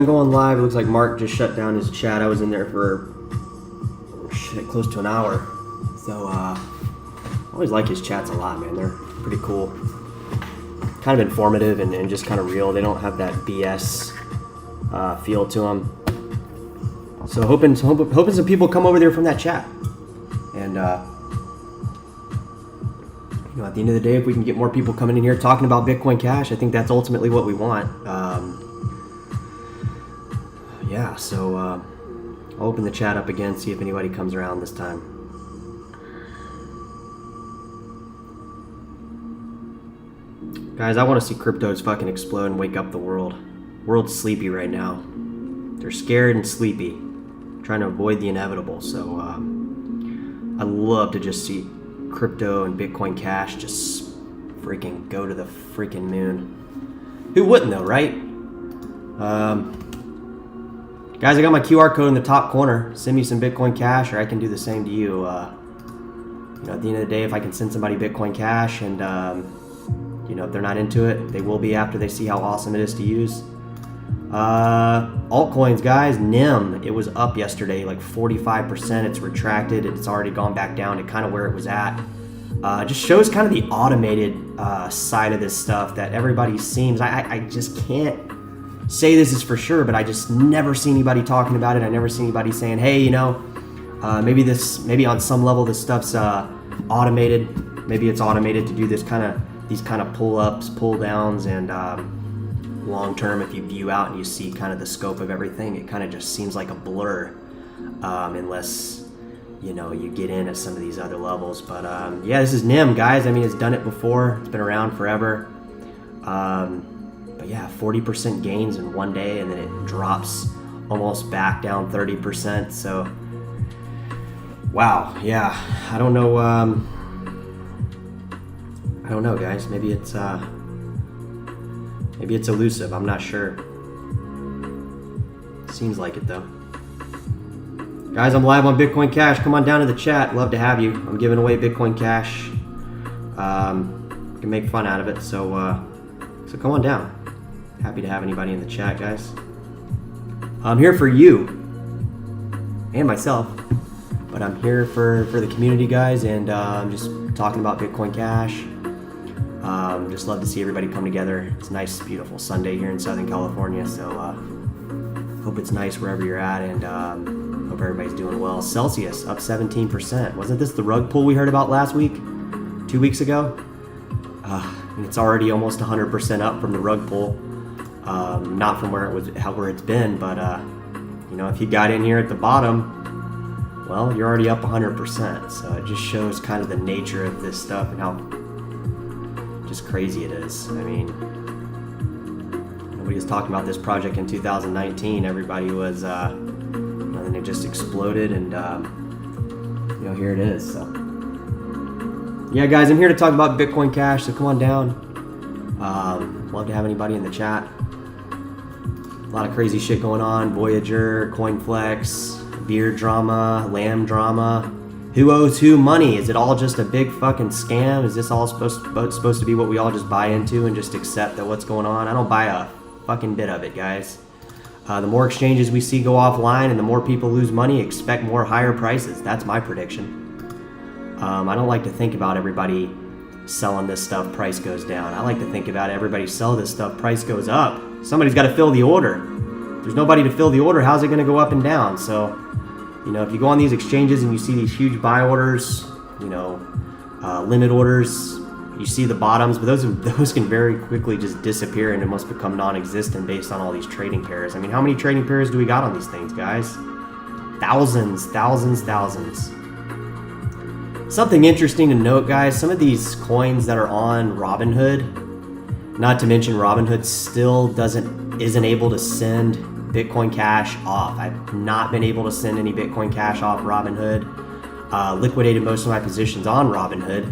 Going live. It looks like Mark just shut down his chat. I was in there for close to an hour. So I always like his chats a lot, man. They're pretty cool, kind of informative and just kind of real. They don't have that BS feel to them. So hoping some people come over there from that chat. And you know, at the end of the day, if we can get more people coming in here talking about Bitcoin Cash, I think that's ultimately what we want. Yeah, so I'll open the chat up again, see if anybody comes around this time. Guys, I want to see cryptos fucking explode and wake up the world. World's sleepy right now. They're scared and sleepy, trying to avoid the inevitable. So I'd love to just see crypto and Bitcoin Cash just freaking go to the freaking moon. Who wouldn't though, right? Guys, I got my QR code in the top corner. Send me some Bitcoin Cash, or I can do the same to you. You know, at the end of the day, if I can send somebody Bitcoin Cash, and you know, if they're not into it, they will be after they see how awesome it is to use. Altcoins, guys. ℚ, it was up yesterday, like 45%. It's retracted. It's already gone back down to kind of where it was at. Just shows kind of the automated side of this stuff that everybody seems. I just can't say this is for sure, but I just never see anybody talking about it. I never see anybody saying, hey, you know, maybe on some level this stuff's automated. Maybe it's automated to do these kind of pull-ups, pull-downs, and long-term, if you view out and you see kind of the scope of everything, it kind of just seems like a blur, unless, you know, you get in at some of these other levels. But yeah, this is ℚ, guys. I mean, it's done it before. It's been around forever. But yeah, 40% gains in one day, and then it drops almost back down 30%. So, wow, yeah, I don't know, guys. Maybe it's elusive. I'm not sure. Seems like it though. Guys, I'm live on Bitcoin Cash. Come on down to the chat. Love to have you. I'm giving away Bitcoin Cash. Can make fun out of it. So come on down. Happy to have anybody in the chat, guys. I'm here for you and myself, but I'm here for the community, guys, and I'm just talking about Bitcoin Cash. Just love to see everybody come together. It's a nice, beautiful Sunday here in Southern California, so hope it's nice wherever you're at, and hope everybody's doing well. Celsius up 17%. Wasn't this the rug pull we heard about last week? 2 weeks ago? It's already almost 100% up from the rug pull. Not from where it's been, but you know, if you got in here at the bottom, well, you're already up 100%. So it just shows kind of the nature of this stuff and how just crazy it is. I mean, nobody was talking about this project in 2019. Everybody was, and then it just exploded, and you know, here it is. So yeah, guys, I'm here to talk about Bitcoin Cash. So come on down. Love to have anybody in the chat. A lot of crazy shit going on. Voyager, CoinFlex, beer drama, lamb drama. Who owes who money? Is it all just a big fucking scam? Is this all supposed to be what we all just buy into and just accept that what's going on? I don't buy a fucking bit of it, guys. The more exchanges we see go offline and the more people lose money, expect more higher prices. That's my prediction. I don't like to think about everybody selling this stuff, price goes down. I like to think about everybody sell this stuff, price goes up. Somebody's got to fill the order. If there's nobody to fill the order, how's it going to go up and down? So, you know, if you go on these exchanges and you see these huge buy orders, you know, limit orders, you see the bottoms, but those can very quickly just disappear and almost become non-existent based on all these trading pairs. I mean, how many trading pairs do we got on these things, guys? Thousands. Something interesting to note, guys, some of these coins that are on Robinhood, not to mention Robinhood still isn't able to send Bitcoin Cash off. I've not been able to send any Bitcoin Cash off Robinhood. Liquidated most of my positions on Robinhood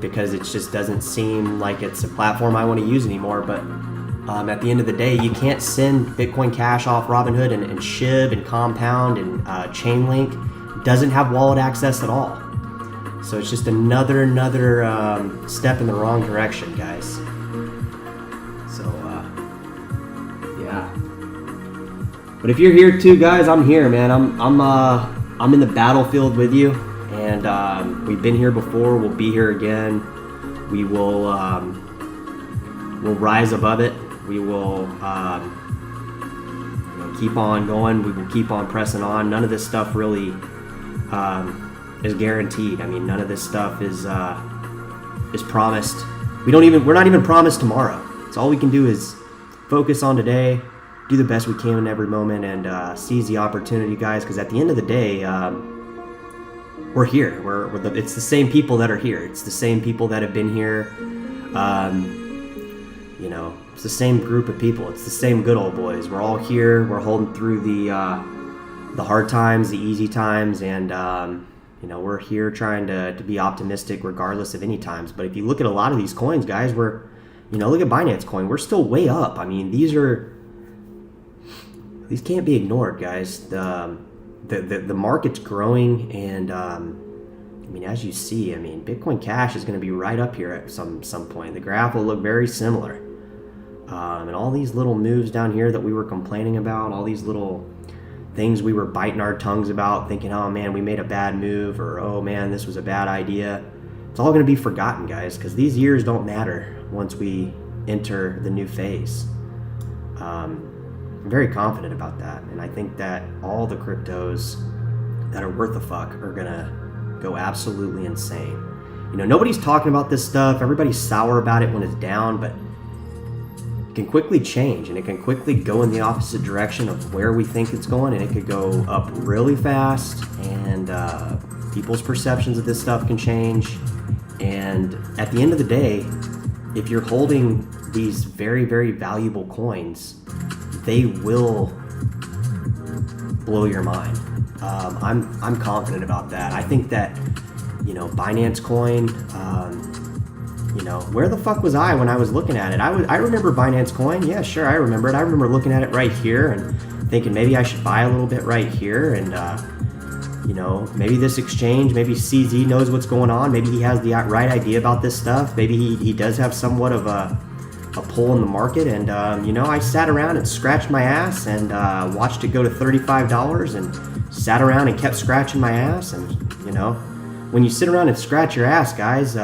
because it just doesn't seem like it's a platform I want to use anymore. But at the end of the day, you can't send Bitcoin Cash off Robinhood, and SHIB and Compound and Chainlink doesn't have wallet access at all. So it's just another step in the wrong direction, guys. So yeah, But if you're here too, guys, I'm here, man. I'm in the battlefield with you, and we've been here before. We'll be here again. We will we'll rise above it. We will keep on going. We will keep on pressing on. None of this stuff really is guaranteed. I mean, none of this stuff is promised. We're not even promised tomorrow. So all we can do is focus on today, do the best we can in every moment, and seize the opportunity, guys. Because at the end of the day, we're here. It's the same people that are here. It's the same people that have been here. It's the same group of people. It's the same good old boys. We're all here. We're holding through the hard times, the easy times, and we're here trying to be optimistic regardless of any times. But if you look at a lot of these coins, guys, look at Binance Coin. We're still way up. I mean, these can't be ignored, guys. The market's growing, and as you see, Bitcoin Cash is going to be right up here at some point. The graph will look very similar. And all these little moves down here that we were complaining about, all these little things we were biting our tongues about, thinking, oh man, we made a bad move, or oh man, this was a bad idea. It's all going to be forgotten, guys, because these years don't matter once we enter the new phase. I'm very confident about that, and I think that all the cryptos that are worth a fuck are going to go absolutely insane. Nobody's talking about this stuff. Everybody's sour about it when it's down, but can quickly change, and it can quickly go in the opposite direction of where we think it's going, and it could go up really fast, and people's perceptions of this stuff can change. And at the end of the day, if you're holding these very, very valuable coins, they will blow your mind. I'm confident about that. I think that Binance Coin, where the fuck was I when I was looking at it? I remember Binance Coin. Yeah, sure, I remember it. I remember looking at it right here and thinking maybe I should buy a little bit right here, and maybe this exchange, maybe CZ knows what's going on. Maybe he has the right idea about this stuff. Maybe he does have somewhat of a pull in the market, and I sat around and scratched my ass and watched it go to $35 and sat around and kept scratching my ass. And when you sit around and scratch your ass, guys,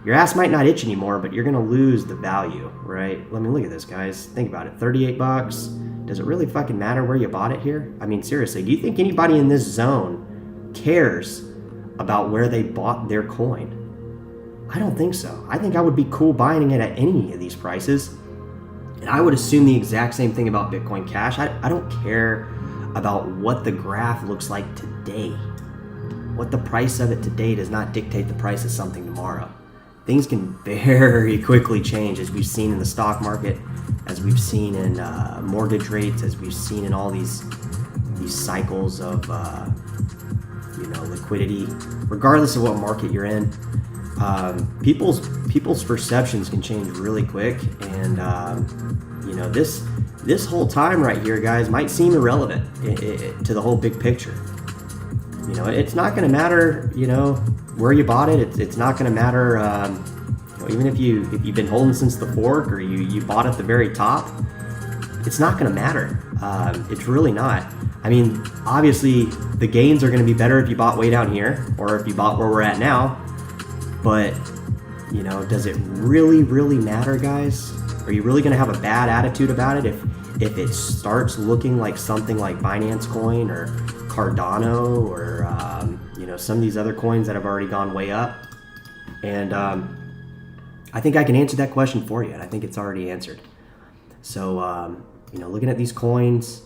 your ass might not itch anymore, but you're gonna lose the value, right? Look at this, guys. Think about it. $38. Does it really fucking matter where you bought it here? Seriously, do you think anybody in this zone cares about where they bought their coin? I don't think so. I think I would be cool buying it at any of these prices. And I would assume the exact same thing about Bitcoin Cash. I don't care about what the graph looks like today. What the price of it today does not dictate the price of something tomorrow. Things can very quickly change, as we've seen in the stock market, as we've seen in mortgage rates, as we've seen in all these cycles of liquidity. Regardless of what market you're in, people's perceptions can change really quick, and this whole time right here, guys, might seem irrelevant to the whole big picture. It's not going to matter, where you bought it. It's not going to matter, even if you've been holding since the fork, or you bought at the very top. It's not going to matter. It's really not. Obviously, the gains are going to be better if you bought way down here, or if you bought where we're at now. But does it really, really matter, guys? Are you really going to have a bad attitude about it if it starts looking like something like Binance Coin or Cardano or some of these other coins that have already gone way up? And I think I can answer that question for you, and I think it's already answered. So looking at these coins,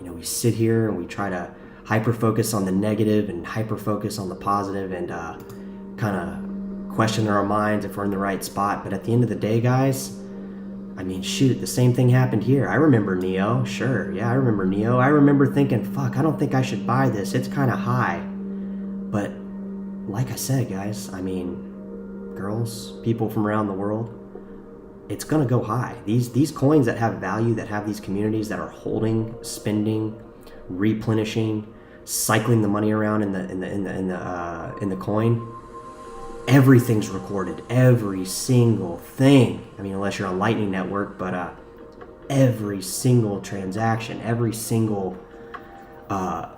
we sit here and we try to hyper focus on the negative and hyper focus on the positive, and kind of question in our minds if we're in the right spot. But at the end of the day, guys, shoot, the same thing happened here. I remember Neo. Sure, yeah, I remember Neo. I remember thinking, fuck, I don't think I should buy this. It's kind of high. But like I said, guys, girls, people from around the world, it's going to go high. These coins that have value, that have these communities that are holding, spending, replenishing, cycling the money around in the coin, everything's recorded, every single thing. Unless you're on Lightning Network, but every single transaction, every single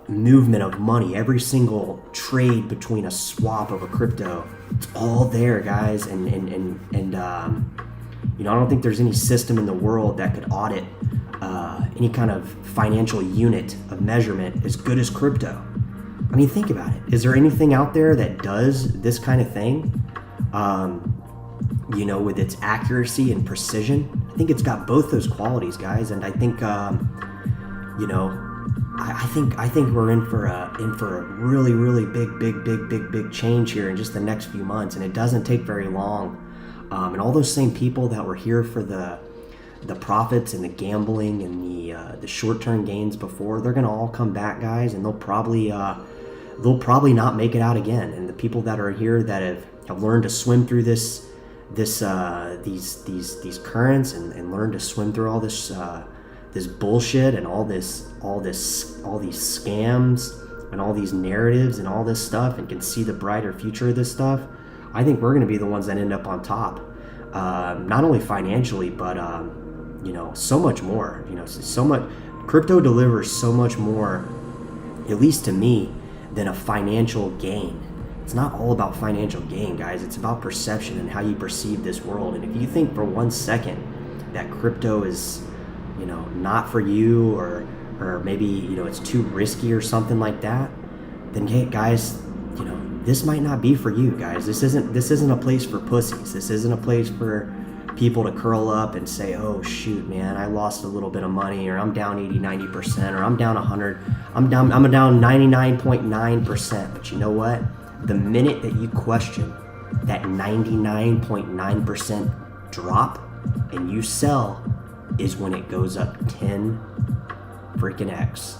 movement of money, every single trade between a swap of a crypto. It's all there, guys. And I don't think there's any system in the world that could audit any kind of financial unit of measurement as good as crypto. I mean, think about it. Is there anything out there that does this kind of thing? With its accuracy and precision? I think it's got both those qualities, guys. And I think, I think we're in for a really, really big change here in just the next few months, and it doesn't take very long. And all those same people that were here for the profits and the gambling and the short-term gains before, they're gonna all come back, guys, and they'll probably not make it out again. And the people that are here that have learned to swim through these currents and learned to swim through all this bullshit and all these scams and all these narratives and all this stuff, and can see the brighter future of this stuff, I think we're going to be the ones that end up on top, not only financially, but so much more. So much crypto delivers so much more, at least to me, than a financial gain. It's not all about financial gain, guys. It's about perception and how you perceive this world. And if you think for 1 second that crypto is not for you, or maybe it's too risky or something like that, then hey, guys, this might not be for you, guys. This isn't a place for pussies. This isn't a place for people to curl up and say, oh shoot, man, I lost a little bit of money, or I'm down 80-90%, or I'm down 100, I'm down 99.9%. But you know what? The minute that you question that 99.9% drop and you sell is when it goes up 10 freaking X.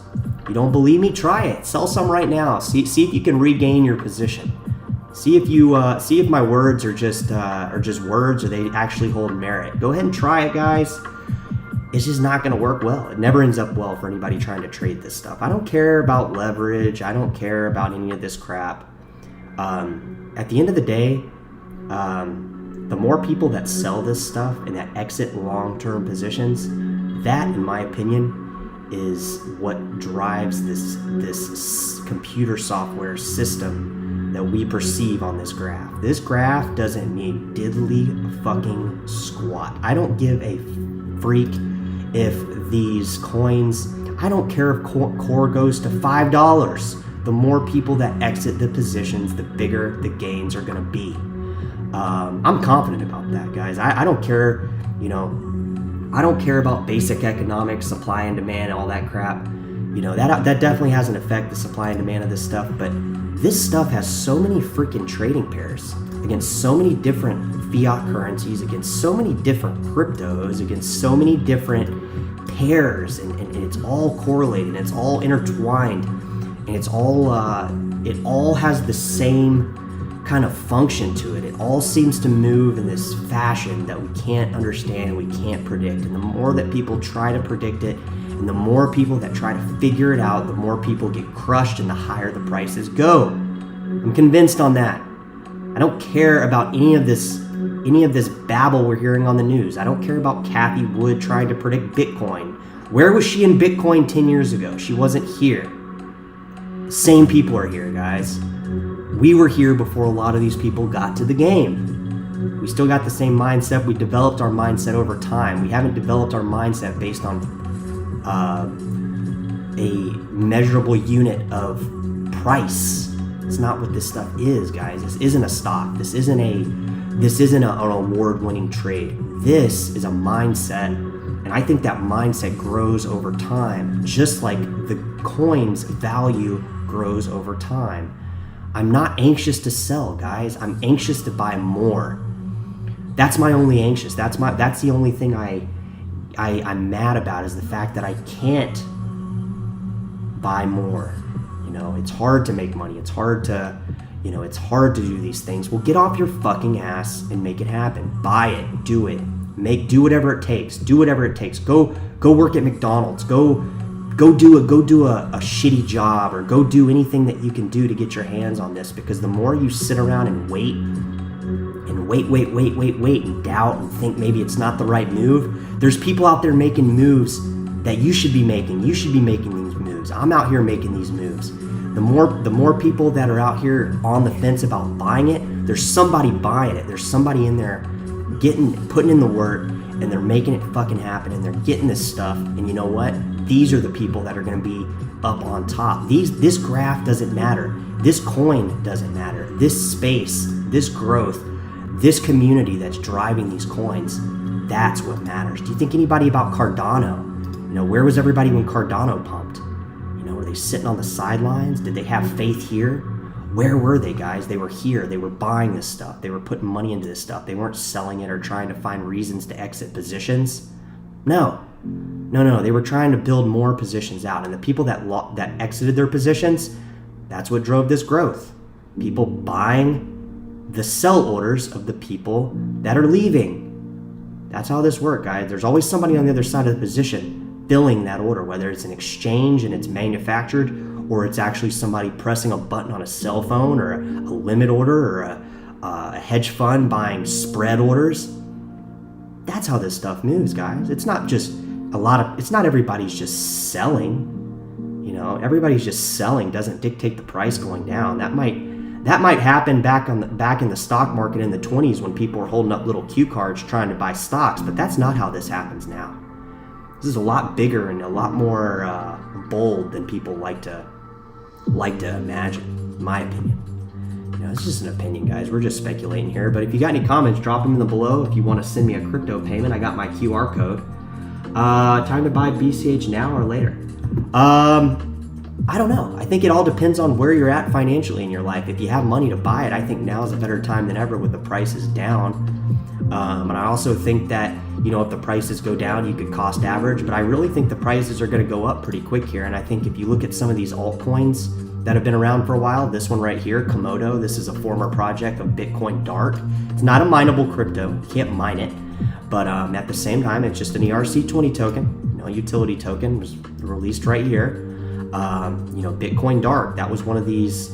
You don't believe me? Try it. Sell some right now. See if you can regain your position. See if my words are just words, or they actually hold merit. Go ahead and try it, guys. It's just not going to work well. It never ends up well for anybody trying to trade this stuff. I don't care about leverage. I don't care about any of this crap. At the end of the day, the more people that sell this stuff and that exit long-term positions, that, in my opinion, is what drives this computer software system that we perceive on this graph. This graph doesn't mean diddly fucking squat. I don't give a freak if these coins, I don't care if core goes to $5. The more people that exit the positions, the bigger the gains are going to be. I'm confident about that, guys. I don't care, I don't care about basic economics, supply and demand, and all that crap. That definitely has an effect, the supply and demand of this stuff. But this stuff has so many freaking trading pairs against so many different fiat currencies, against so many different cryptos, against so many different pairs, and it's all correlated, and it's all intertwined, and it all has the same kind of function to it. It all seems to move in this fashion that we can't understand and we can't predict. And the more that people try to predict it, and the more people that try to figure it out, the more people get crushed and the higher the prices go. I'm convinced on that. I don't care about any of this babble we're hearing on the news. I don't care about Cathie Wood trying to predict Bitcoin. Where was she in Bitcoin 10 years ago? She wasn't here. The same people are here, guys. We were here before a lot of these people got to the game. We still got the same mindset. We developed our mindset over time. We haven't developed our mindset based on a measurable unit of price. It's not what this stuff is, guys. This isn't a stock. This isn't an award-winning trade. This is a mindset, and I think that mindset grows over time, just like the coin's value grows over time. I'm not anxious to sell, guys. I'm anxious to buy more. That's my only anxious. That's the only thing I'm mad about, is the fact that I can't buy more. It's hard to make money. It's hard to do these things. Well, get off your fucking ass and make it happen. Buy it. Do it. Do whatever it takes. Do whatever it takes. Go work at McDonald's. Go do a shitty job, or go do anything that you can do to get your hands on this, because the more you sit around and wait, and doubt and think maybe it's not the right move. There's people out there making moves that you should be making. You should be making these moves. I'm out here making these moves. The more people that are out here on the fence about buying it, there's somebody buying it. There's somebody in there putting in the work, and they're making it fucking happen, and they're getting this stuff. And you know what? These are the people that are going to be up on top. This graph doesn't matter. This coin doesn't matter. This space, this growth, this community that's driving these coins, that's what matters. Do you think anybody about Cardano? Where was everybody when Cardano pumped? Were they sitting on the sidelines? Did they have faith here? Where were they, guys? They were here. They were buying this stuff. They were putting money into this stuff. They weren't selling it or trying to find reasons to exit positions. No. They were trying to build more positions out. And the people that exited their positions, that's what drove this growth. People buying the sell orders of the people that are leaving. That's how this works, guys. There's always somebody on the other side of the position filling that order, whether it's an exchange and it's manufactured, or it's actually somebody pressing a button on a cell phone, or a limit order, or a hedge fund buying spread orders. That's how this stuff moves, guys. It's not just it's not everybody's just selling. Everybody's just selling doesn't dictate the price going down. That might happen back in the stock market in the 20s when people were holding up little cue cards trying to buy stocks, but that's not how this happens now. This is a lot bigger and a lot more bold than people like to imagine, in my opinion. It's just an opinion, guys. We're just speculating here. But if you got any comments, drop them in the below. If you want to send me a crypto payment, I got my QR code. Time to buy BCH now or later? I don't know. I think it all depends on where you're at financially in your life. If you have money to buy it, I think now is a better time than ever with the prices down. And I also think that, if the prices go down, you could cost average. But I really think the prices are going to go up pretty quick here. And I think if you look at some of these altcoins that have been around for a while, this one right here, Komodo, this is a former project of Bitcoin Dark. It's not a mineable crypto. You can't mine it. But at the same time, it's just an ERC20 token. Utility token was released right here. Bitcoin Dark, that was one of these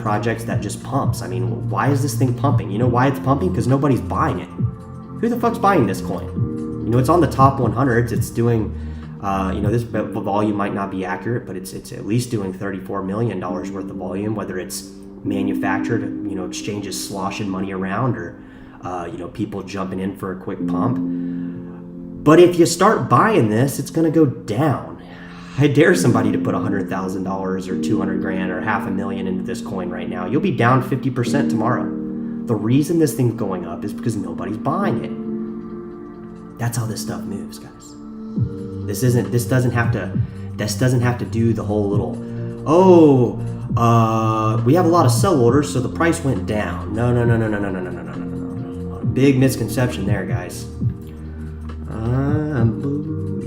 projects that just pumps. I mean, why is this thing pumping? You know why it's pumping? Because nobody's buying it. Who the fuck's buying this coin? It's on the top 100s. It's doing, this volume might not be accurate, but it's at least doing $34 million worth of volume, whether it's manufactured, exchanges sloshing money around, or, people jumping in for a quick pump. But if you start buying this, it's going to go down. I dare somebody to put $100,000 or $200,000 or $500,000 into this coin right now. You'll be down 50% tomorrow. The reason this thing's going up is because nobody's buying it. That's how this stuff moves, guys. This doesn't have to do the whole little, we have a lot of sell orders, so the price went down. No. Big misconception there, guys.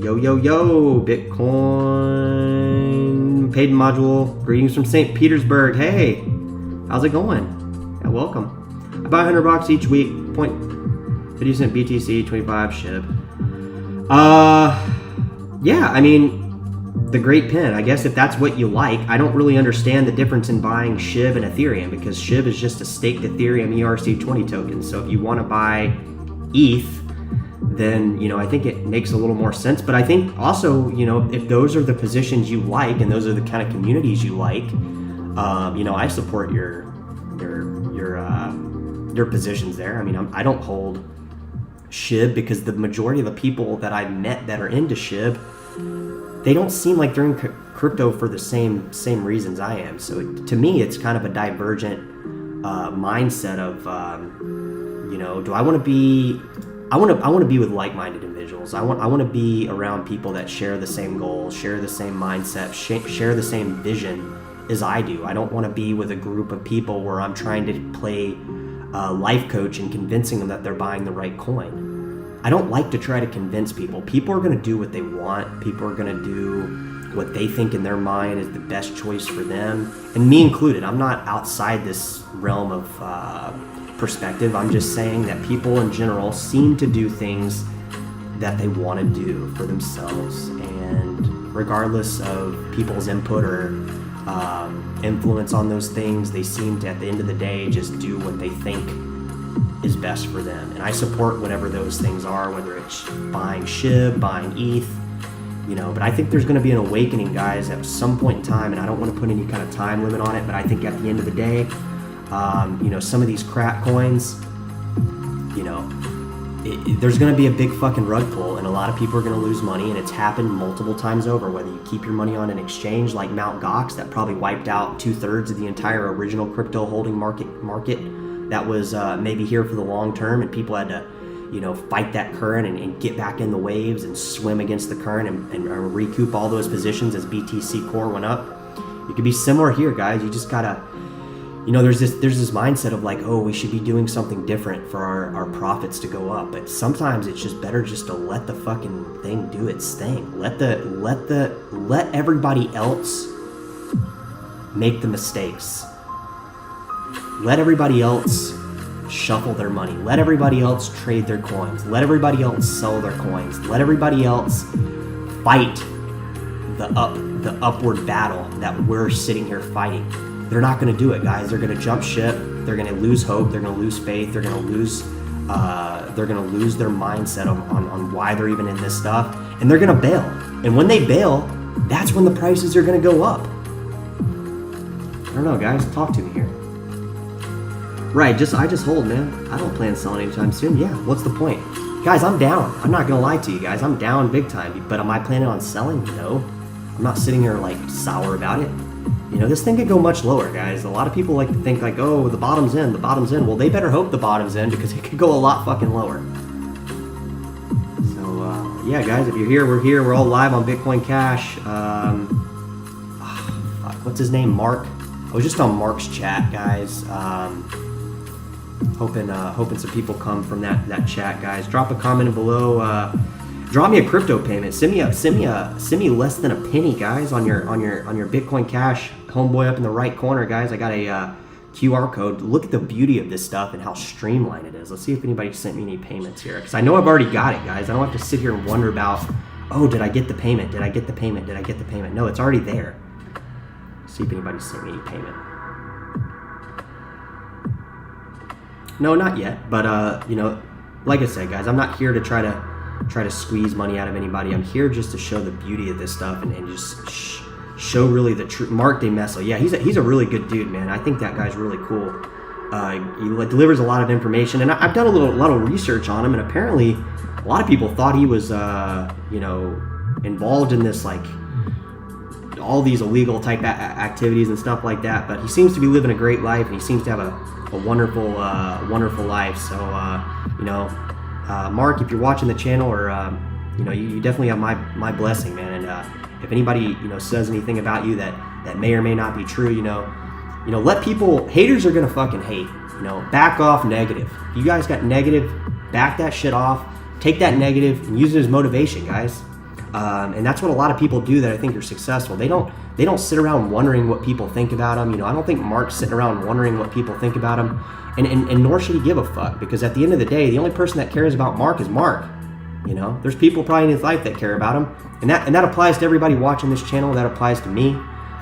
Yo, Bitcoin paid module. Greetings from St. Petersburg. Hey, how's it going? Yeah, welcome. I buy $100 each week. 50 cent BTC, 25 SHIB. Yeah, I mean, the great pin. I guess if that's what you like, I don't really understand the difference in buying SHIB and Ethereum, because SHIB is just a staked Ethereum ERC20 token. So if you want to buy ETH, then, I think it makes a little more sense. But I think also, if those are the positions you like and those are the kind of communities you like, I support your positions there. I mean, I don't hold SHIB because the majority of the people that I've met that are into SHIB, they don't seem like they're in crypto for the same reasons I am. So to me, it's kind of a divergent mindset of, do I want to be... I want to be with like-minded individuals. I want to be around people that share the same goals, share the same mindset, share the same vision as I do. I don't want to be with a group of people where I'm trying to play life coach and convincing them that they're buying the right coin. I don't like to try to convince people. People are going to do what they want. People are going to do what they think in their mind is the best choice for them, and me included. I'm not outside this realm of perspective. I'm just saying that people in general seem to do things that they want to do for themselves, and regardless of people's input or influence on those things, they seem to, at the end of the day, just do what they think is best for them. And I support whatever those things are, whether it's buying SHIB, buying ETH, you know, but I think there's going to be an awakening, guys, at some point in time, and I don't want to put any kind of time limit on it, but I think at the end of the day, you know, some of these crap coins, you know, there's going to be a big fucking rug pull, and a lot of people are going to lose money, and it's happened multiple times over, whether you keep your money on an exchange like Mt. Gox that probably wiped out 2/3 of the entire original crypto holding market that was maybe here for the long term, and people had to, you know, fight that current and get back in the waves and swim against the current and recoup all those positions as BTC Core went up. It could be similar here, guys. You just gotta, you know, there's this mindset of like, oh, we should be doing something different for our profits to go up. But sometimes it's just better just to let the fucking thing do its thing. Let everybody else make the mistakes. Let everybody else shuffle their money. Let everybody else trade their coins. Let everybody else sell their coins. Let everybody else fight the upward battle that we're sitting here fighting. They're not going to do it, guys. They're going to jump ship. They're going to lose hope. They're going to lose faith. They're going to lose their mindset on why they're even in this stuff, and they're going to bail. And when they bail, that's when the prices are going to go up. I don't know, guys. Talk to me here. Right, I just hold, man. I don't plan on selling anytime soon. Yeah, what's the point? Guys, I'm down. I'm not gonna lie to you guys. I'm down big time. But am I planning on selling? No. I'm not sitting here like sour about it. You know, this thing could go much lower, guys. A lot of people like to think like, oh, the bottom's in, the bottom's in. Well, they better hope the bottom's in because it could go a lot fucking lower. So, yeah, guys, if you're here, we're here. We're all live on Bitcoin Cash. What's his name? Mark. I was just on Mark's chat, guys. Hoping some people come from that chat, guys. Drop a comment below. Draw me a crypto payment. Send me less than a penny, guys, on your Bitcoin Cash homeboy up in the right corner, guys. I got a QR code. Look at the beauty of this stuff and how streamlined it is. Let's see if anybody sent me any payments here, because I know I've already got it, guys. I don't have to sit here and wonder about, oh, did I get the payment? Did I get the payment? Did I get the payment? No, it's already there. Let's see if anybody sent me any payment. No, not yet. But you know, like I said, guys, I'm not here to try to squeeze money out of anybody. I'm here just to show the beauty of this stuff and just show really the true. Mark ℚ𝕚𝕚, yeah, he's a really good dude, man. I think that guy's really cool. He delivers a lot of information, and I've done a lot of research on him, and apparently a lot of people thought he was you know, involved in this, like all these illegal type activities and stuff like that. But he seems to be living a great life, and he seems to have a wonderful life. So you know, Mark, if you're watching the channel, or you know, you definitely have my blessing, man. And if anybody, you know, says anything about you that may or may not be true, you know, let people, haters are gonna fucking hate. You know, back off negative. If you guys got negative, back that shit off. Take that negative and use it as motivation, guys. And that's what a lot of people do that I think are successful. They don't sit around wondering what people think about them. You know, I don't think Mark's sitting around wondering what people think about him, and nor should he give a fuck, because at the end of the day, the only person that cares about Mark is Mark. You know, there's people probably in his life that care about him, and that applies to everybody watching this channel. That applies to me.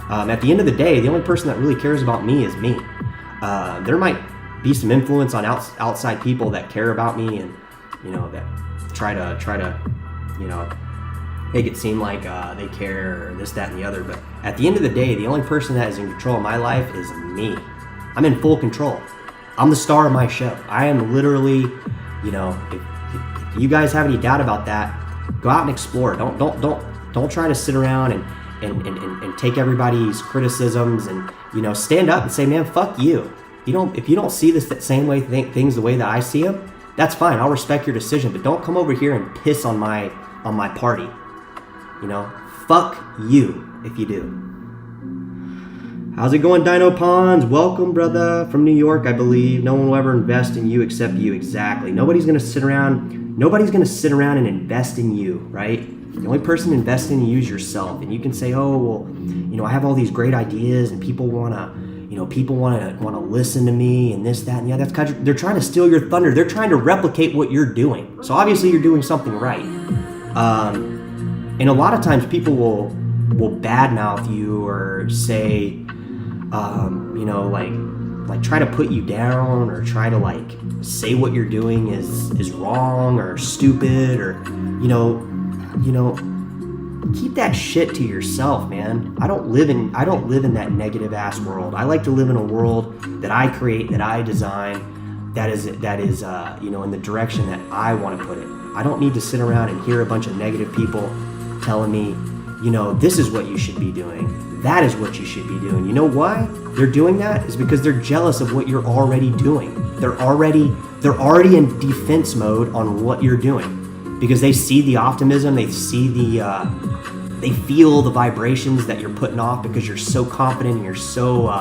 At the end of the day, the only person that really cares about me is me. There might be some influence on outside people that care about me, and you know, that try to you know, make it seem like they care, or this, that, and the other. But at the end of the day, the only person that is in control of my life is me. I'm in full control. I'm the star of my show. I am literally, you know, if you guys have any doubt about that, go out and explore. Don't try to sit around and take everybody's criticisms, and you know, stand up and say, man, fuck you. If you don't see this the same way, things the way that I see them, that's fine. I'll respect your decision, but don't come over here and piss on my party. You know, fuck you if you do. How's it going, Dino Ponds? Welcome, brother, from New York, I believe. No one will ever invest in you except you. Exactly. Nobody's gonna sit around and invest in you, right? The only person investing in you is yourself. And you can say, oh, well, you know, I have all these great ideas, and people wanna listen to me, and this, that, and the other. That's because they're trying to steal your thunder. They're trying to replicate what you're doing. So obviously you're doing something right. And a lot of times people will badmouth you, or say, you know, like, like try to put you down or try to like say what you're doing is wrong or stupid or you know keep that shit to yourself, man. I don't live in that negative ass world. I like to live in a world that I create, that I design, that is in the direction that I want to put it. I don't need to sit around and hear a bunch of negative people telling me, this is what you should be doing. That is what you should be doing. You know why they're doing that? Is because they're jealous of what you're already doing. They're already in defense mode on what you're doing because they see the optimism, they see they feel the vibrations that you're putting off because you're so confident and you're so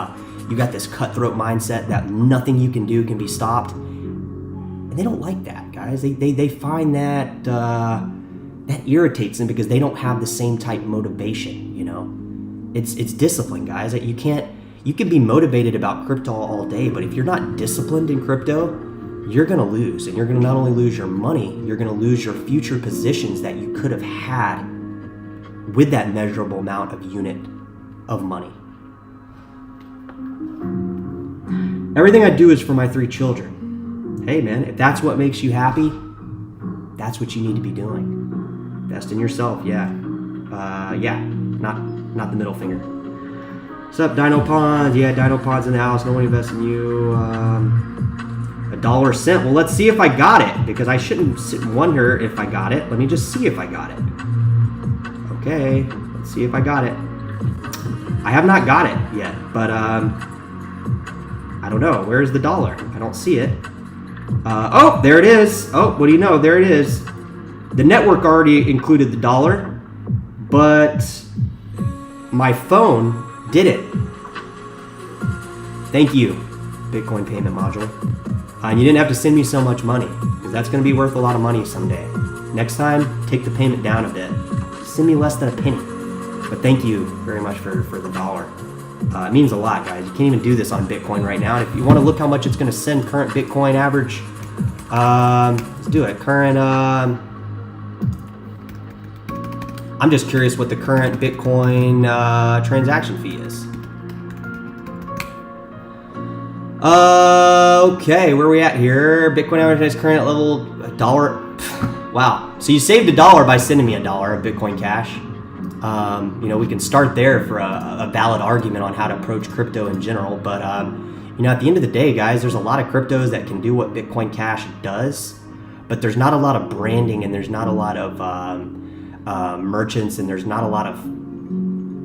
you got this cutthroat mindset that nothing you can do can be stopped. And they don't like that, guys. They find that that irritates them because they don't have the same type of motivation. It's discipline, guys. That you can be motivated about crypto all day, but if you're not disciplined in crypto, you're gonna lose. And you're gonna not only lose your money, you're gonna lose your future positions that you could have had with that measurable amount of unit of money. Everything I do is for my 3 children. Hey man, if that's what makes you happy, that's what you need to be doing. Invest in yourself, yeah. Not the middle finger. What's up, Dino Ponds? Yeah, Dino Ponds in the house. No one invests in you. $1. Well, let's see if I got it, because I shouldn't sit and wonder if I got it. Let me just see if I got it. Okay, let's see if I got it. I have not got it yet, but I don't know. Where's the dollar? I don't see it. Oh, there it is. Oh, what do you know? There it is. The network already included the dollar, but my phone didn't. Thank you, Bitcoin payment module. And you didn't have to send me so much money, because that's going to be worth a lot of money someday. Next time, take the payment down a bit. Send me less than a penny. But thank you very much for the dollar. It means a lot, guys. You can't even do this on Bitcoin right now. And if you want to look how much it's going to send current Bitcoin average, let's do it. Current, I'm just curious what the current Bitcoin transaction fee is. Okay, where are we at here? Bitcoin average is current at level $1. Wow. So you saved $1 by sending me $1 of Bitcoin Cash. We can start there for a valid argument on how to approach crypto in general. But, at the end of the day, guys, there's a lot of cryptos that can do what Bitcoin Cash does, but there's not a lot of branding and there's not a lot of merchants and there's not a lot of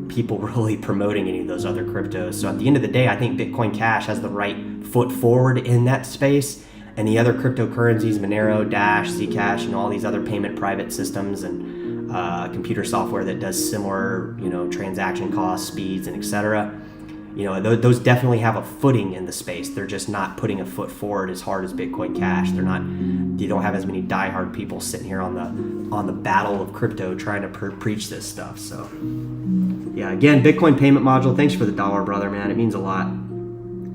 people really promoting any of those other cryptos. So at the end of the day, I think Bitcoin Cash has the right foot forward in that space. And the other cryptocurrencies, Monero, Dash, Zcash, and all these other payment private systems and computer software that does similar, transaction costs, speeds, and etc. Those definitely have a footing in the space. They're just not putting a foot forward as hard as Bitcoin Cash. You don't have as many diehard people sitting here on the battle of crypto trying to preach this stuff. So, yeah, again, Bitcoin payment module. Thanks for the $1, brother, man. It means a lot.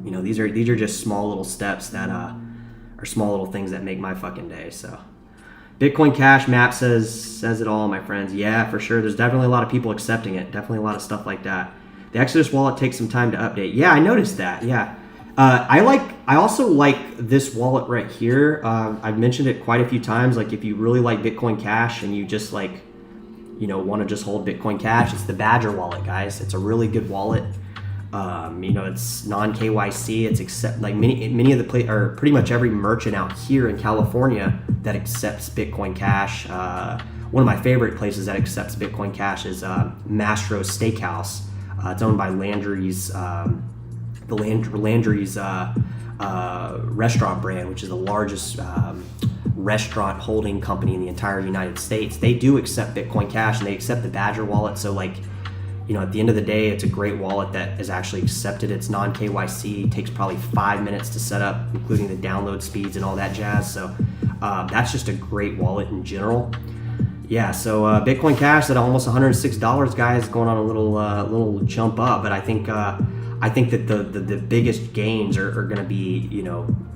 These are just small little steps that are small little things that make my fucking day. So, Bitcoin Cash map says it all, my friends. Yeah, for sure. There's definitely a lot of people accepting it. Definitely a lot of stuff like that. The Exodus wallet takes some time to update. Yeah, I noticed that. Yeah, I also like this wallet right here. I've mentioned it quite a few times. Like if you really like Bitcoin Cash and you just want to just hold Bitcoin Cash, it's the Badger wallet, guys. It's a really good wallet. It's non-KYC. It's many of the or pretty much every merchant out here in California that accepts Bitcoin Cash. One of my favorite places that accepts Bitcoin Cash is Mastro's Steakhouse. It's owned by Landry's, the Landry's restaurant brand, which is the largest restaurant holding company in the entire United States. They do accept Bitcoin Cash and they accept the Badger wallet. So at the end of the day, it's a great wallet that is actually accepted. It's non-KYC, takes probably 5 minutes to set up, including the download speeds and all that jazz. So that's just a great wallet in general. Yeah, so Bitcoin Cash at almost $106, guys, going on a little jump up. But I think that the biggest gains are going to be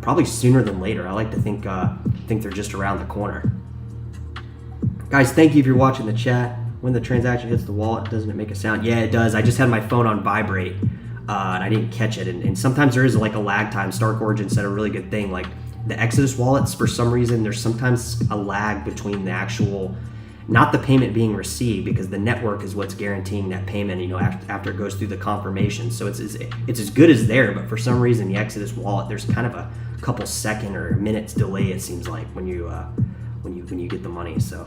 probably sooner than later. I like to think they're just around the corner. Guys, thank you if you're watching the chat. When the transaction hits the wallet, doesn't it make a sound? Yeah, it does. I just had my phone on vibrate. and I didn't catch it. And sometimes there is like a lag time. Stark Origin said a really good thing. Like the Exodus wallets, for some reason, there's sometimes a lag between the actual, not the payment being received, because the network is what's guaranteeing that payment, after it goes through the confirmation. So it's as good as there, but for some reason the Exodus wallet, there's kind of a couple second or minutes delay, it seems like, when you get the money. So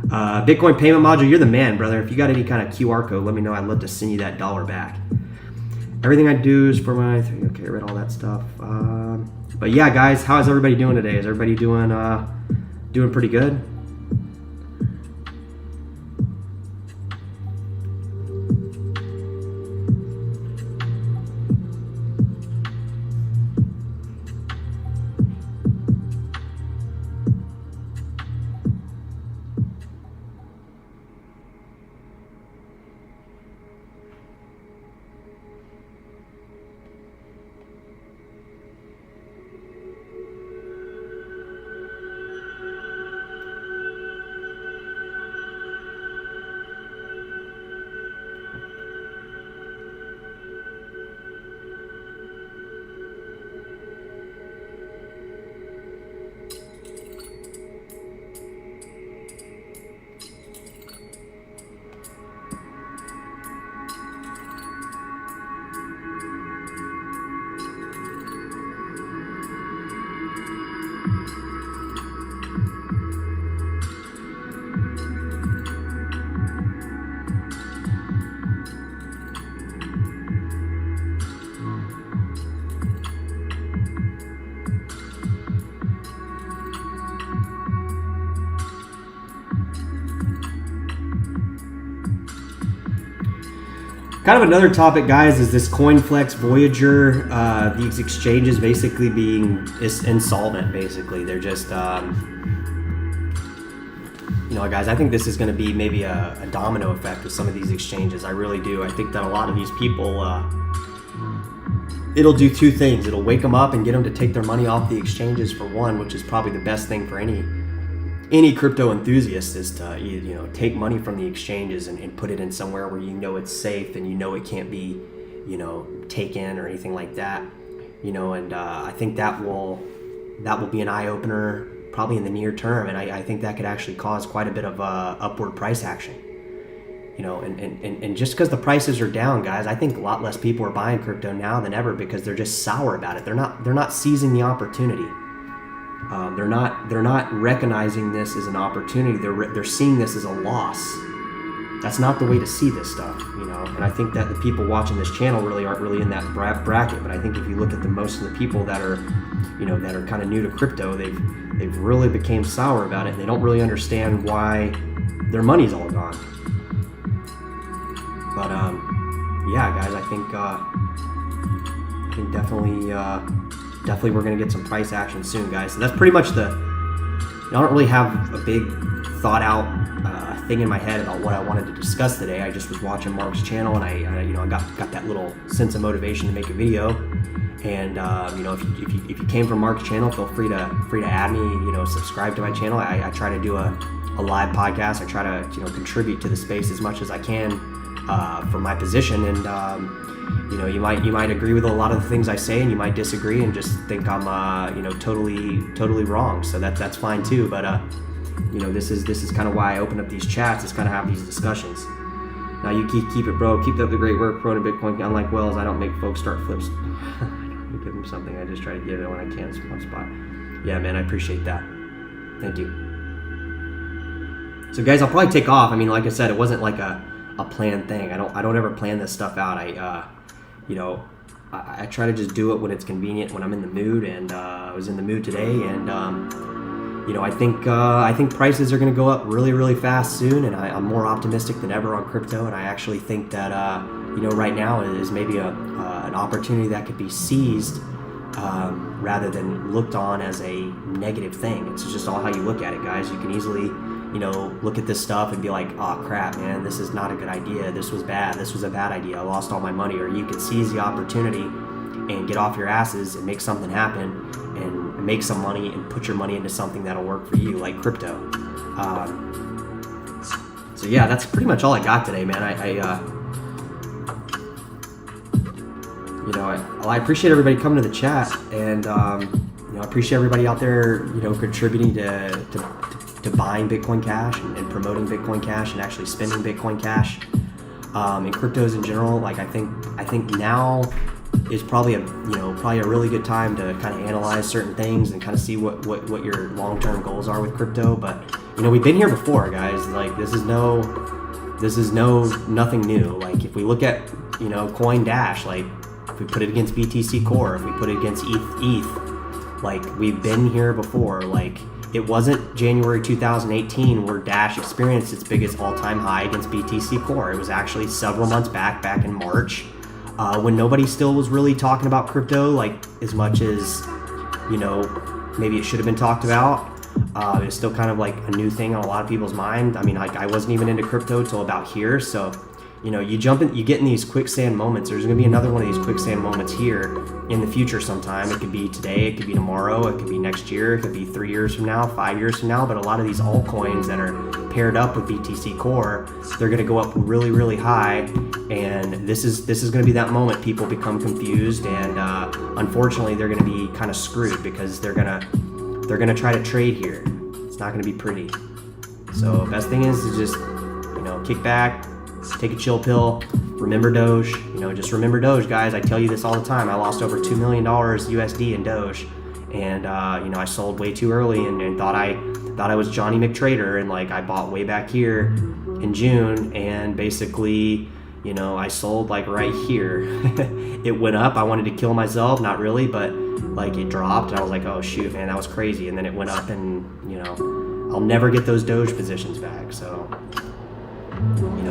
Bitcoin payment module, you're the man, brother. If you got any kind of QR code, let me know. I'd love to send you that $1 back. Everything I do is for my, okay, I read all that stuff. But yeah, guys, how is everybody doing today? Is everybody doing pretty good? Kind of another topic, guys, is this CoinFlex, Voyager, these exchanges basically being insolvent, basically. They're just, guys, I think this is going to be maybe a domino effect with some of these exchanges. I really do. I think that a lot of these people, it'll do two things. It'll wake them up and get them to take their money off the exchanges, for one, which is probably the best thing for any crypto enthusiast, is to take money from the exchanges and put it in somewhere where it's safe and it can't be taken or anything like that. And I think that will be an eye-opener probably in the near term, and I think that could actually cause quite a bit of upward price action. And just because the prices are down, guys, I think a lot less people are buying crypto now than ever because they're just sour about it. They're not seizing the opportunity. They're not recognizing this as an opportunity. They're seeing this as a loss. That's not the way to see this stuff, And I think that the people watching this channel really aren't really in that bracket. But I think if you look at most of the people that are, that are kind of new to crypto, they've really became sour about it. And they don't really understand why their money's all gone. But yeah, guys, I think definitely we're going to get some price action soon, guys. So that's pretty much I don't really have a big thought out thing in my head about what I wanted to discuss today. I just was watching Mark's channel, and I got that little sense of motivation to make a video. And if you came from Mark's channel, feel free to add me. Subscribe to my channel. I try to do a live podcast. I try to contribute to the space as much as I can from my position. And you might agree with a lot of the things I say, and you might disagree and just think I'm totally wrong. So that's fine too. But this is kind of why I open up these chats, is kind of have these discussions. Now you keep it, bro. Keep up the great work, pro to Bitcoin. Unlike Wells, I don't make folks start flips. I don't give them something. I just try to give it when I can. One spot. Yeah, man, I appreciate that. Thank you. So guys, I'll probably take off. I mean, like I said, it wasn't like a planned thing. I don't ever plan this stuff out. I try to just do it when it's convenient, when I'm in the mood, and I was in the mood today, and I think prices are going to go up really, really fast soon, and I'm more optimistic than ever on crypto, and I actually think that right now is maybe an opportunity that could be seized rather than looked on as a negative thing. It's just all how you look at it, guys. You can easily look at this stuff and be like, oh crap, man, this is not a good idea. This was bad. This was a bad idea. I lost all my money. Or you could seize the opportunity and get off your asses and make something happen and make some money and put your money into something that'll work for you, like crypto. So yeah, that's pretty much all I got today, man. I appreciate everybody coming to the chat, and I appreciate everybody out there, contributing to buying Bitcoin Cash and promoting Bitcoin Cash and actually spending Bitcoin Cash, and cryptos in general. Like I think now is probably a really good time to kind of analyze certain things and kind of see what your long-term goals are with crypto. But we've been here before, guys. Like this is nothing new. Like if we look at Coin Dash, like if we put it against BTC Core, if we put it against ETH, like we've been here before. Like it wasn't January 2018 where Dash experienced its biggest all-time high against BTC Core. It was actually several months back in March, when nobody still was really talking about crypto like as much as maybe it should have been talked about. It's still kind of like a new thing on a lot of people's mind. I mean, like I wasn't even into crypto till about here, so you get in these quicksand moments. There's going to be another one of these quicksand moments here in the future sometime. It could be today, it could be tomorrow, it could be next year, it could be 3 years from now, 5 years from now. But a lot of these altcoins that are paired up with BTC Core, they're going to go up really, really high. And this is going to be that moment people become confused, and unfortunately they're going to be kind of screwed because they're going to try to trade here. It's not going to be pretty. So best thing is just kick back, take a chill pill, remember Doge. Just remember Doge, guys. I tell you this all the time. I lost over $2 million USD in Doge, and I sold way too early and thought I was Johnny McTrader, and like I bought way back here in June, and basically I sold like right here. It went up. I wanted to kill myself, not really, but like it dropped, and I was like, oh shoot, man, that was crazy. And then it went up, and I'll never get those Doge positions back. So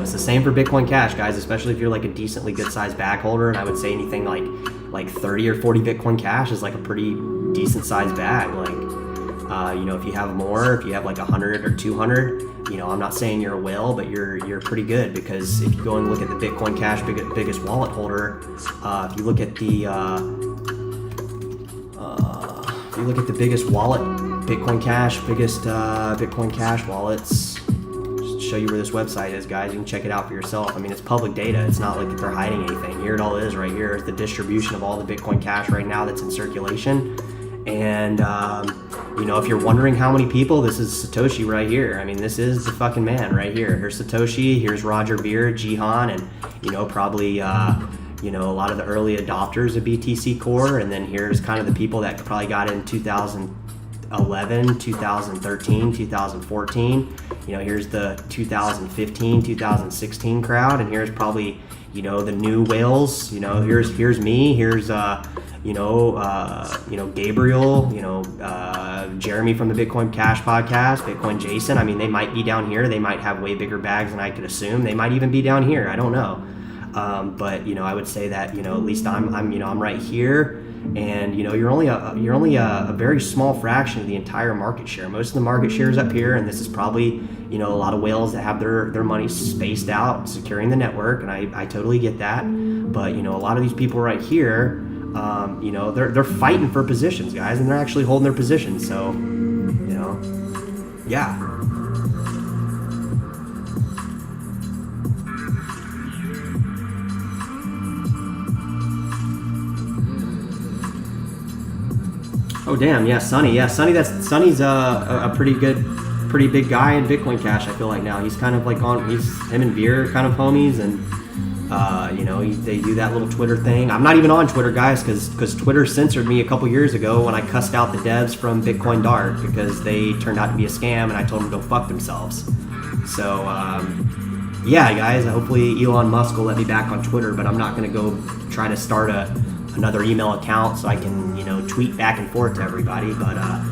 it's the same for Bitcoin Cash, guys, especially if you're like a decently good sized bag holder. And I would say anything like 30 or 40 Bitcoin Cash is like a pretty decent sized bag. Like, if you have more, if you have like 100 or 200, I'm not saying you're a whale, but you're pretty good, because if you go and look at the Bitcoin Cash biggest wallet holder, if you look at the biggest wallet, Bitcoin Cash wallets. Show you where this website is, guys. You can check it out for yourself. I mean, it's public data. It's not like they're hiding anything. Here it all is right here. It's the distribution of all the Bitcoin Cash right now that's in circulation. And if you're wondering how many people, this is Satoshi right here. I mean, this is the fucking man right here. Here's Satoshi, here's Roger Ver, Jihan, and probably a lot of the early adopters of BTC Core. And then here's kind of the people that probably got in 2011, 2013, 2014. Here's the 2015, 2016 crowd, and here's probably the new whales. Here's me. Here's Gabriel. Jeremy from the Bitcoin Cash podcast, Bitcoin Jason. I mean, they might be down here. They might have way bigger bags than I could assume. They might even be down here. I don't know. But I would say that at least I'm right here. And you're only a very small fraction of the entire market share. Most of the market share is up here, and this is probably a lot of whales that have their money spaced out, securing the network, and I totally get that. But a lot of these people right here, they're fighting for positions, guys, and they're actually holding their positions. So yeah. Oh damn, yeah, Sonny. Yeah, Sonny's a pretty big guy in Bitcoin Cash. I feel like now he's kind of like him and Veer kind of homies, and they do that little Twitter thing. I'm not even on Twitter, guys, because Twitter censored me a couple years ago when I cussed out the devs from Bitcoin Dart because they turned out to be a scam, and I told them to go fuck themselves. So yeah, guys, hopefully Elon Musk will let me back on Twitter, but I'm not gonna go try to start another email account so I can tweet back and forth to everybody. But at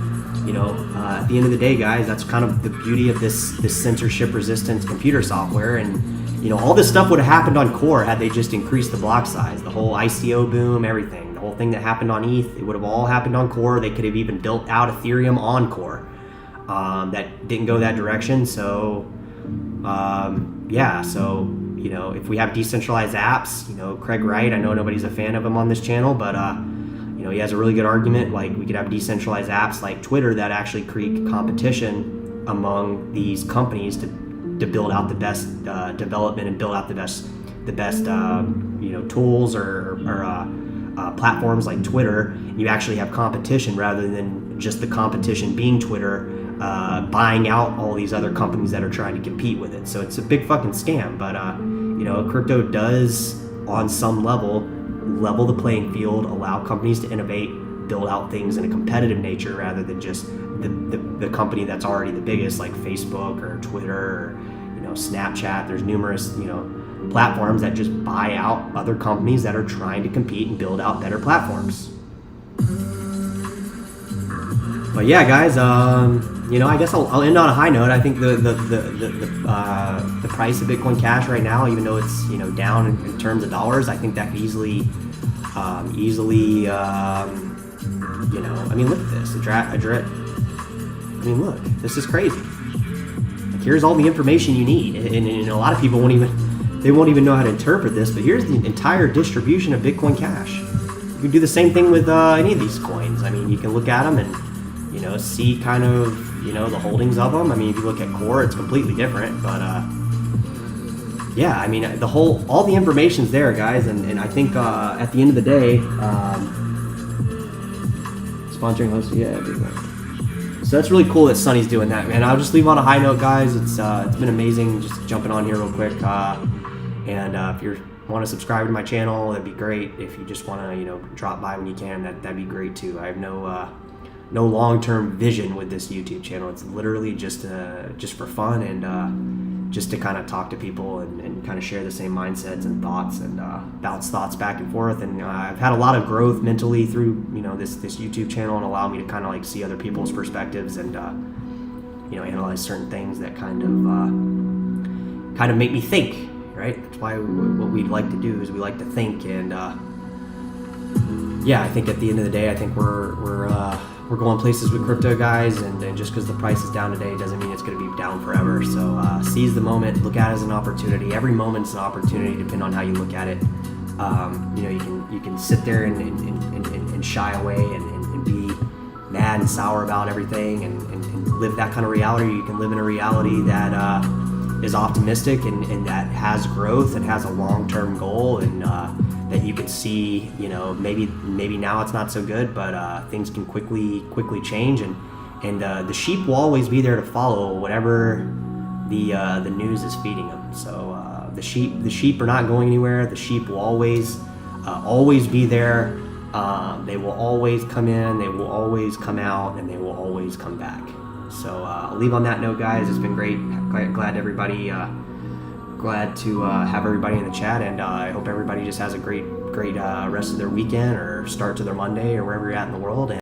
the end of the day, guys, that's kind of the beauty of this censorship resistant computer software. And all this stuff would have happened on Core had they just increased the block size. The whole ICO boom, everything, the whole thing that happened on ETH, it would have all happened on Core. They could have even built out Ethereum on Core. That didn't go that direction. So yeah, so if we have decentralized apps, Craig Wright, I know nobody's a fan of him on this channel, but he has a really good argument. Like, we could have decentralized apps like Twitter that actually create competition among these companies to build out the best development and build out the best tools or platforms like Twitter, you actually have competition rather than just the competition being Twitter buying out all these other companies that are trying to compete with it. So it's a big fucking scam. But crypto does, on some level the playing field, allow companies to innovate, build out things in a competitive nature rather than just the company that's already the biggest, like Facebook or Twitter or Snapchat. There's numerous platforms that just buy out other companies that are trying to compete and build out better platforms. But yeah, guys, I guess I'll end on a high note. I think the price of Bitcoin Cash right now, even though it's down in terms of dollars, I think that easily, I mean, look at this. Look, this is crazy. Like, here's all the information you need, and a lot of people won't even know how to interpret this. But here's the entire distribution of Bitcoin Cash. You can do the same thing with any of these coins. I mean, you can look at them and see kind of the holdings of them. I mean, if you look at Core, it's completely different, but yeah, I mean, all the information's there, guys, and I think at the end of the day, sponsoring host, yeah, big one. So that's really cool that Sonny's doing that, man. I'll just leave on a high note, guys. It's been amazing just jumping on here real quick, and if you want to subscribe to my channel, that'd be great. If you just want to drop by when you can, that'd be great too. I have no long-term vision with this YouTube channel. It's literally just for fun and just to kind of talk to people and kind of share the same mindsets and thoughts and bounce thoughts back and forth. And I've had a lot of growth mentally through this YouTube channel, and allow me to kind of like see other people's perspectives and analyze certain things that kind of make me think. Right? That's why what we'd like to do is we like to think, and yeah, I think at the end of the day, I think we're going places with crypto, guys, and just because the price is down today doesn't mean it's going to be down forever. So seize the moment, look at it as an opportunity. Every moment's an opportunity, depending on how you look at it. You can sit there and shy away and be mad and sour about everything and live that kind of reality. Or you can live in a reality that is optimistic and that has growth and has a long-term goal, and that you can see, maybe now it's not so good, but things can quickly change, and the sheep will always be there to follow whatever the news is feeding them. So the sheep are not going anywhere. The sheep will always be there. They will always come in. They will always come out, and they will always come back. So I'll leave on that note, guys. It's been great. Glad to have everybody in the chat, and I hope everybody just has a great rest of their weekend or start to their Monday or wherever you're at in the world.